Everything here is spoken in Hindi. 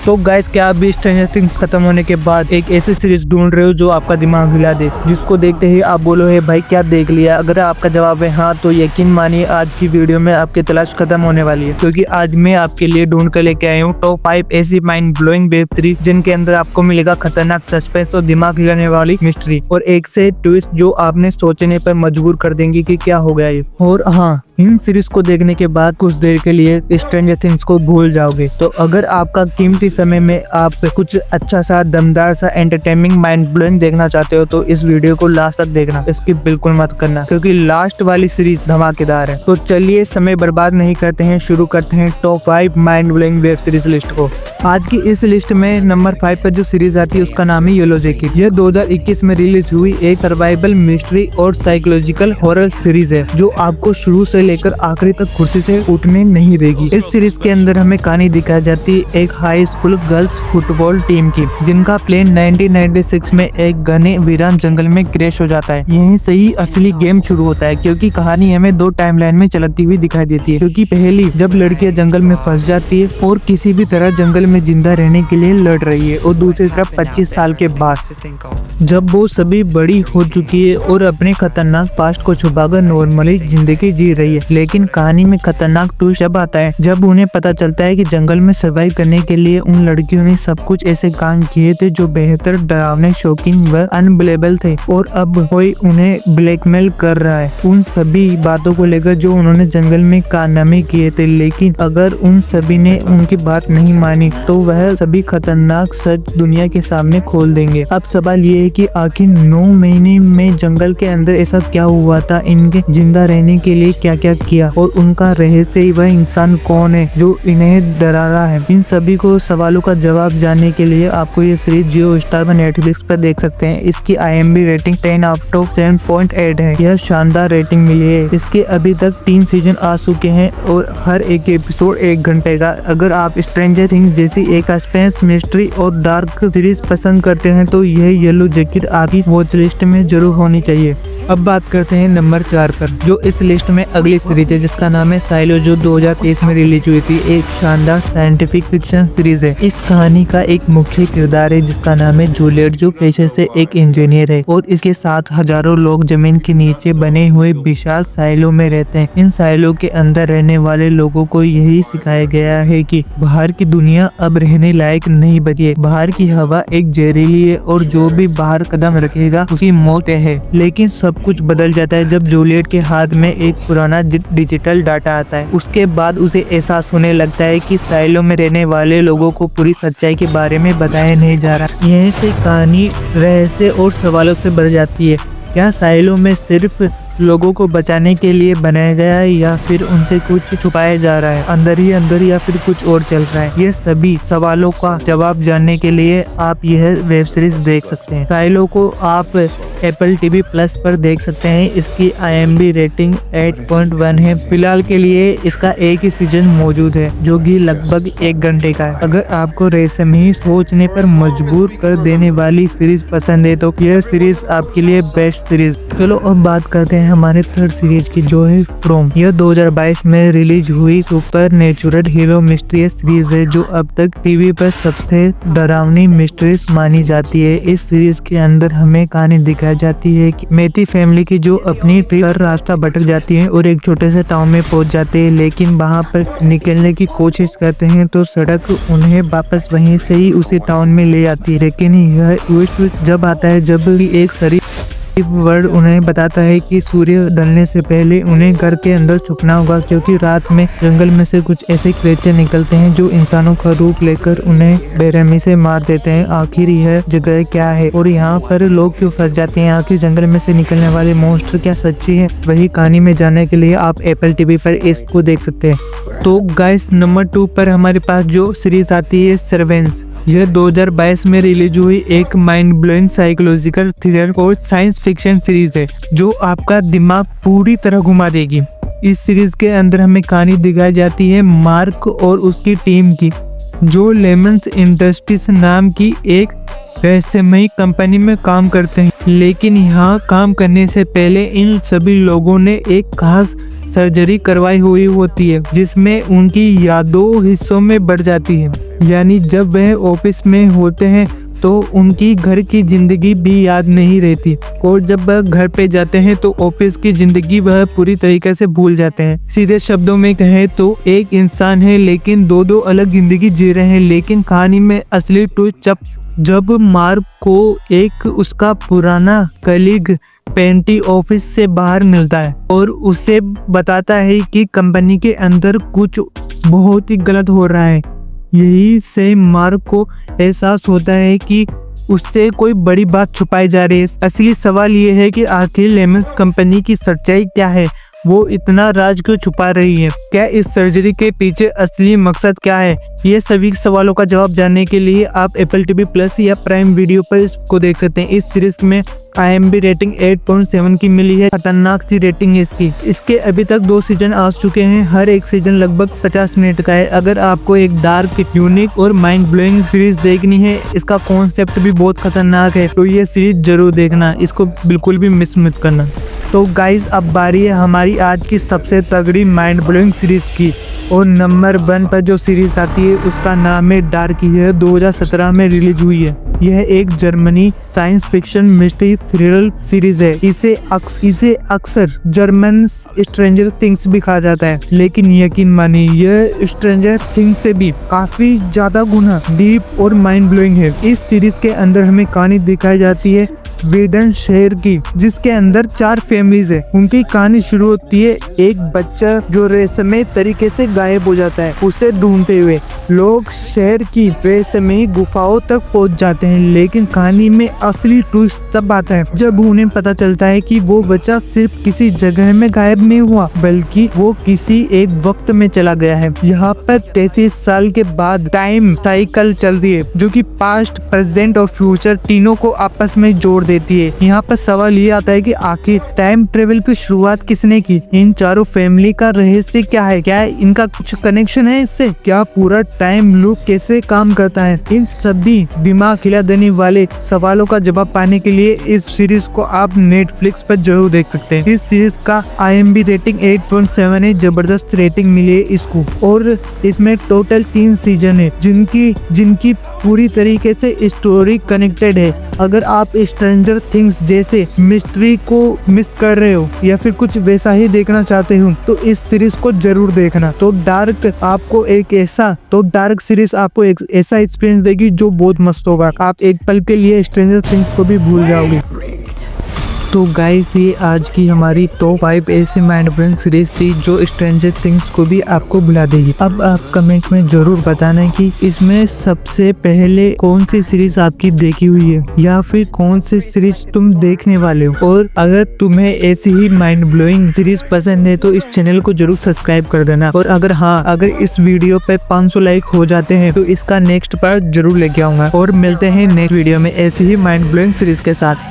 तो गाइस, क्या आप भी स्ट्रेंजर थिंग्स खत्म होने के बाद एक ऐसी सीरीज ढूंढ रहे हो जो आपका दिमाग हिला दे, जिसको देखते ही आप बोलो है भाई क्या देख लिया? अगर आपका जवाब है हाँ, तो यकीन मानिए आज की वीडियो में आपकी तलाश खत्म होने वाली है, क्योंकि आज मैं आपके लिए ढूंढ कर लेके आया हूँ टॉप 5 ऐसी माइंड ब्लोइंग वेब सीरीज जिनके अंदर आपको मिलेगा खतरनाक सस्पेंस और दिमाग हिलाने वाली मिस्ट्री और एक से ट्विस्ट जो आपने सोचने पर मजबूर कर देंगी कि क्या हो गया ये। और हाँ, इन सीरीज को देखने के बाद कुछ देर के लिए स्ट्रेंजर थिंग्स को भूल जाओगे। तो अगर आपका कीमती समय में आप कुछ अच्छा सा दमदार सा एंटरटेनिंग माइंड ब्लोइंग देखना चाहते हो तो इस वीडियो को लास्ट तक देखना, स्किप बिल्कुल मत करना, क्योंकि लास्ट वाली सीरीज धमाकेदार है। तो चलिए समय बर्बाद नहीं करते हैं, शुरू करते हैं top 5 mind blowing web series list को। आज की इस लिस्ट में नंबर 5 पर जो सीरीज आती है उसका नाम है येलो जैकेट। यह 2021 में रिलीज हुई एक सर्वाइवल मिस्ट्री और साइकोलॉजिकल हॉरर सीरीज है जो आपको शुरू से लेकर आखिरी तक कुर्सी से उठने नहीं देगी। इस सीरीज के अंदर हमें कहानी दिखाई जाती है एक high school girls football team की, जिनका प्लेन 1996 में एक घने वीरान जंगल में क्रैश हो जाता है। यहीं से ही असली गेम शुरू होता है, क्योंकि कहानी हमें 2 टाइमलाइन में चलती हुई दिखाई देती है। क्योंकि पहली जब लड़कियां जंगल में फंस जाती है और किसी भी तरह जंगल में जिंदा रहने के लिए लड़ रही है, और दूसरी तरफ 25 साल के बाद जब वो सभी बड़ी हो चुकी है और अपने खतरनाक पास्ट को छुपाकर नॉर्मली जिंदगी जी रही है। लेकिन कहानी में खतरनाक ट्विस्ट जब आता है जब उन्हें पता चलता है कि जंगल में सर्वाइव करने के लिए उन लड़कियों ने सब कुछ ऐसे काम किए थे जो बेहतर, डरावने, शॉकिंग व अनबिलीवेबल थे, और अब कोई उन्हें ब्लैकमेल कर रहा है उन सभी बातों को लेकर जो उन्होंने जंगल में कारनामे किए थे। लेकिन अगर उन सभी ने उनकी बात नहीं मानी तो वह सभी खतरनाक सच दुनिया के सामने खोल देंगे। अब सवाल ये है कि आखिर 9 महीने में जंगल के अंदर ऐसा क्या हुआ था, इनके जिंदा रहने के लिए क्या क्या किया, और उनका रहस्य वह इंसान कौन है जो इन्हें डरा रहा है। इन सभी को सवालों का जवाब जानने के लिए आपको ये सीरीज जियो स्टार पर नेटफ्लिक्स पर देख सकते हैं। इसकी IMDb रेटिंग 10/7.8 है। यह शानदार रेटिंग मिली है। इसके अभी तक 3 सीजन आ चुके हैं और हर एक एपिसोड 1 घंटे का। अगर आप स्ट्रेंजर थिंग्स जैसी एक सस्पेंस, मिस्ट्री और डार्क सीरीज पसंद करते हैं तो यह येलो जैकेट आपकी वॉच लिस्ट में जरूर होनी चाहिए। अब बात करते हैं नंबर 4 पर, जो इस लिस्ट में अगली सीरीज है जिसका नाम है साइलो, जो 2023 में रिलीज हुई थी। एक शानदार साइंटिफिक फिक्शन सीरीज है। इस कहानी का एक मुख्य किरदार है जिसका नाम है जूलियट, जो पेशे से एक इंजीनियर है और इसके साथ हजारों लोग जमीन के नीचे बने हुए विशाल साइलो में रहते हैं। इन साइलो के अंदर रहने वाले लोगों को यही सिखाया गया है कि बाहर की दुनिया अब रहने लायक नहीं बची है। बाहर की हवा एक जहरीली है और जो भी बाहर कदम रखेगा उसकी मौत है। लेकिन सब कुछ बदल जाता है जब जूलियट के हाथ में एक पुराना डिजिटल डाटा आता है। उसके बाद उसे एहसास होने लगता है कि साइलो में रहने वाले लोगों को पूरी सच्चाई के बारे में बताया नहीं जा रहा। यहीं से कहानी रहस्य और सवालों से भर जाती है। क्या साइलो में सिर्फ लोगों को बचाने के लिए बनाया गया है या फिर उनसे कुछ छुपाया जा रहा है अंदर ही अंदर, या फिर कुछ और चल रहा है? ये सभी सवालों का जवाब जानने के लिए आप यह वेब सीरीज देख सकते हैं। साइलो को आप Apple TV Plus पर देख सकते हैं। इसकी IMDb रेटिंग 8.1 है। फिलहाल के लिए इसका एक ही सीजन मौजूद है जो कि लगभग 1 घंटे का है। अगर आपको रहस्यमय ही सोचने पर मजबूर कर देने वाली सीरीज पसंद है तो यह सीरीज आपके लिए बेस्ट सीरीज। चलो अब बात करते हैं हमारे थर्ड सीरीज की, जो है फ्रॉम। यह 2022 में रिलीज हुई super natural hero mystery series है जो अब तक टीवी पर सबसे डरावनी मिस्ट्रीज मानी जाती है। इस सीरीज के अंदर हमें कहानी दिखाई जाती है कि मैथी फैमिली की जो अपनी ट्रिप पर रास्ता भटक जाती है और एक छोटे से टाउन में पहुंच जाते हैं। लेकिन वहां पर निकलने की कोशिश करते हैं तो सड़क उन्हें वापस वहीं से ही उसी टाउन में ले जाती है। लेकिन यह ट्विस्ट जब आता है जब एक शरीफ वर्ड उन्हें बताता है कि सूर्य ढलने से पहले उन्हें घर के अंदर छुपना होगा, क्योंकि रात में जंगल में से कुछ ऐसे क्रिएचर निकलते हैं जो इंसानों का रूप लेकर उन्हें बेरहमी से मार देते हैं। आखिर यह जगह क्या है और यहाँ पर लोग क्यों फंस जाते हैं? आखिर जंगल में से निकलने वाले मॉन्स्टर क्या सच्ची है? वही कहानी में जानने के लिए आप Apple TV पर इसको देख सकते हैं। तो गाइस, नंबर 2 पर हमारे पास जो सीरीज आती है सर्वेंस। यह 2022 में रिलीज हुई एक माइंड ब्लोइंग साइकोलॉजिकल थ्रिलर और साइंस फिक्शन सीरीज है जो आपका दिमाग पूरी तरह घुमा देगी। इस सीरीज के अंदर हमें कहानी दिखाई जाती है मार्क और उसकी टीम की, जो लेमन्स इंडस्ट्रीज नाम की एक रहस्यमयी कंपनी में काम करते हैं। लेकिन यहाँ काम करने से पहले इन सभी लोगों ने एक खास सर्जरी करवाई हुई होती है जिसमें उनकी यादों हिस्सों में बढ़ जाती है। यानी जब वह ऑफिस में होते हैं तो उनकी घर की जिंदगी भी याद नहीं रहती, और जब वह घर पे जाते हैं तो ऑफिस की जिंदगी वह पूरी तरीके से भूल जाते हैं। सीधे शब्दों में कहें तो एक इंसान है लेकिन दो अलग जिंदगी जी रहे हैं। लेकिन कहानी में असली ट्विस्ट जब मार्क को एक उसका पुराना कलीग पेंटी ऑफिस से बाहर मिलता है और उसे बताता है कि कंपनी के अंदर कुछ बहुत ही गलत हो रहा है। यही से मार्क को एहसास होता है कि उससे कोई बड़ी बात छुपाई जा रही है। असली सवाल ये है कि आखिर लेमंस कंपनी की सच्चाई क्या है, वो इतना राज क्यों छुपा रही है, क्या इस सर्जरी के पीछे असली मकसद क्या है। ये सभी सवालों का जवाब जानने के लिए आप एप्पल टीवी प्लस या प्राइम वीडियो पर इसको देख सकते हैं। इस सीरीज में IMDb रेटिंग 8.7 की मिली है। खतरनाक सी रेटिंग है इसकी। इसके अभी तक 2 सीजन आ चुके हैं। हर एक सीजन लगभग 50 मिनट का है। अगर आपको एक डार्क, यूनिक और माइंड ब्लोइंग सीरीज देखनी है, इसका कॉन्सेप्ट भी बहुत खतरनाक है, तो ये सीरीज जरूर देखना, इसको बिल्कुल भी मिस मत करना। तो गाइज अब बारी है हमारी आज की सबसे तगड़ी माइंड ब्लोइंग सीरीज की, और नंबर 1 पर जो सीरीज आती है उसका नाम है डार्क। यह 2017 में रिलीज हुई है। यह एक Germany science fiction mystery thriller series है। इसे अक्सर जर्मन स्ट्रेंजर थिंग्स भी कहा जाता है, लेकिन यकीन मानिए यह स्ट्रेंजर थिंग्स से भी काफी ज्यादा गुना डीप और माइंड ब्लोइंग है। इस सीरीज के अंदर हमें कहानी दिखाई जाती है वेडन शहर की, जिसके अंदर 4 फैमिलीज है। उनकी कहानी शुरू होती है एक बच्चा जो रहस्यमय तरीके से गायब हो जाता है, उसे ढूंढते हुए लोग शहर की रहस्यमयी गुफाओं तक पहुंच जाते हैं। लेकिन कहानी में असली ट्विस्ट तब आता है जब उन्हें पता चलता है कि वो बच्चा सिर्फ किसी जगह में गायब नहीं हुआ, बल्कि वो किसी एक वक्त में चला गया है। यहाँ पर 33 साल के बाद टाइम साइकिल चलती है, जो कि पास्ट, प्रेजेंट और फ्यूचर तीनों को आपस में जोड़ देती है। यहाँ पर सवाल ये आता है कि आखिर टाइम ट्रेवल की शुरुआत किसने की, इन चारों फैमिली का रहस्य क्या है, क्या इनका कुछ कनेक्शन है इससे, क्या पूरा टाइम लूप कैसे काम करता है। इन सभी दिमाग हिला देने वाले सवालों का जवाब पाने के लिए इस सीरीज को आप नेटफ्लिक्स पर जरूर देख सकते हैं। इस सीरीज का IMDb रेटिंग 8.7 है। जबरदस्त रेटिंग मिली है इसको, और इसमें टोटल 3 सीजन है जिनकी पूरी तरीके से स्टोरी कनेक्टेड है। अगर आप स्ट्रेंजर थिंग्स जैसे मिस्ट्री को मिस कर रहे हो या फिर कुछ वैसा ही देखना चाहते हो तो इस सीरीज को जरूर देखना। तो डार्क सीरीज आपको एक ऐसा एक्सपीरियंस देगी जो बहुत मस्त होगा। आप एक पल के लिए स्ट्रेंजर थिंग्स को भी भूल जाओगे। तो गाइस ये आज की हमारी टॉप 5 ऐसी माइंड ब्लोइंग सीरीज थी जो स्ट्रेंजर थिंग्स को भी आपको भुला देगी। अब आप कमेंट में जरूर बताना कि इसमें सबसे पहले कौन सी सीरीज आपकी देखी हुई है या फिर कौन सी सीरीज तुम देखने वाले हो। और अगर तुम्हें ऐसी ही माइंड ब्लोइंग सीरीज पसंद है तो इस चैनल को जरूर सब्सक्राइब कर देना। और अगर इस वीडियो पे 500 लाइक हो जाते हैं तो इसका नेक्स्ट पार्ट जरूर लेके आऊंगा। और मिलते हैं नेक्स्ट वीडियो में ऐसी ही माइंड ब्लोइंग सीरीज के साथ।